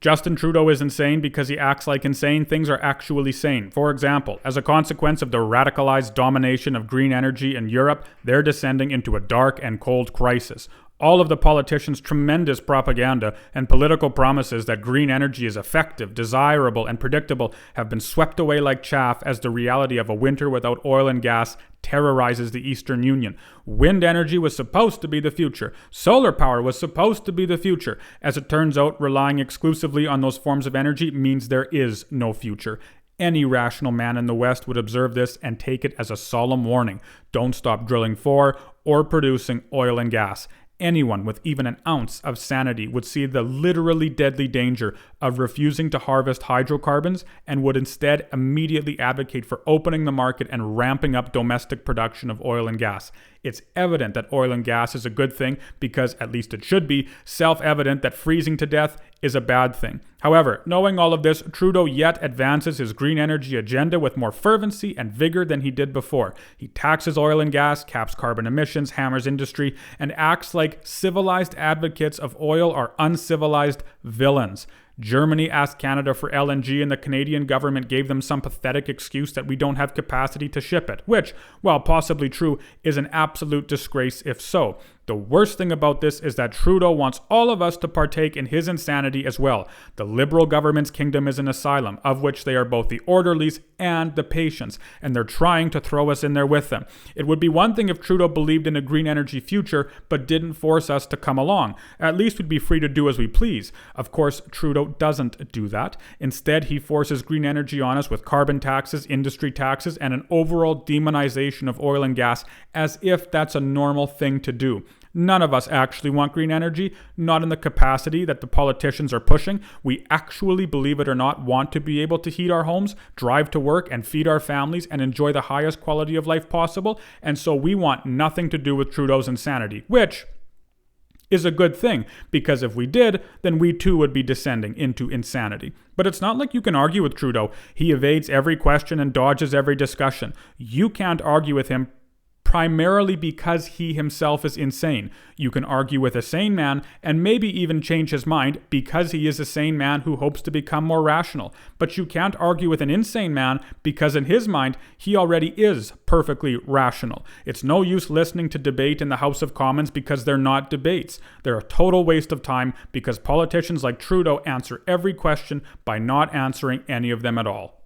Justin Trudeau is insane because he acts like insane things are actually sane. For example, as a consequence of the radicalized domination of green energy in Europe, they're descending into a dark and cold crisis. All of the politicians' tremendous propaganda and political promises that green energy is effective, desirable, and predictable have been swept away like chaff as the reality of a winter without oil and gas terrorizes the Eastern Union. Wind energy was supposed to be the future. Solar power was supposed to be the future. As it turns out, relying exclusively on those forms of energy means there is no future. Any rational man in the West would observe this and take it as a solemn warning. Don't stop drilling for or producing oil and gas. Anyone with even an ounce of sanity would see the literally deadly danger of refusing to harvest hydrocarbons and would instead immediately advocate for opening the market and ramping up domestic production of oil and gas. It's evident that oil and gas is a good thing because, at least it should be, self-evident that freezing to death is a bad thing. However, knowing all of this, Trudeau yet advances his green energy agenda with more fervency and vigor than he did before. He taxes oil and gas, caps carbon emissions, hammers industry, and acts like civilized advocates of oil are uncivilized villains. Germany asked Canada for LNG and the Canadian government gave them some pathetic excuse that we don't have capacity to ship it, which, while possibly true, is an absolute disgrace if so. The worst thing about this is that Trudeau wants all of us to partake in his insanity as well. The Liberal government's kingdom is an asylum, of which they are both the orderlies and the patients, and they're trying to throw us in there with them. It would be one thing if Trudeau believed in a green energy future, but didn't force us to come along. At least we'd be free to do as we please. Of course, Trudeau doesn't do that. Instead, he forces green energy on us with carbon taxes, industry taxes, and an overall demonization of oil and gas as if that's a normal thing to do. None of us actually want green energy, not in the capacity that the politicians are pushing. We actually, believe it or not, want to be able to heat our homes, drive to work, and feed our families and enjoy the highest quality of life possible. And so we want nothing to do with Trudeau's insanity, which is a good thing, because if we did, then we too would be descending into insanity. But it's not like you can argue with Trudeau. He evades every question and dodges every discussion. You can't argue with him primarily because he himself is insane. You can argue with a sane man and maybe even change his mind because he is a sane man who hopes to become more rational. But you can't argue with an insane man because in his mind, he already is perfectly rational. It's no use listening to debate in the House of Commons because they're not debates. They're a total waste of time because politicians like Trudeau answer every question by not answering any of them at all.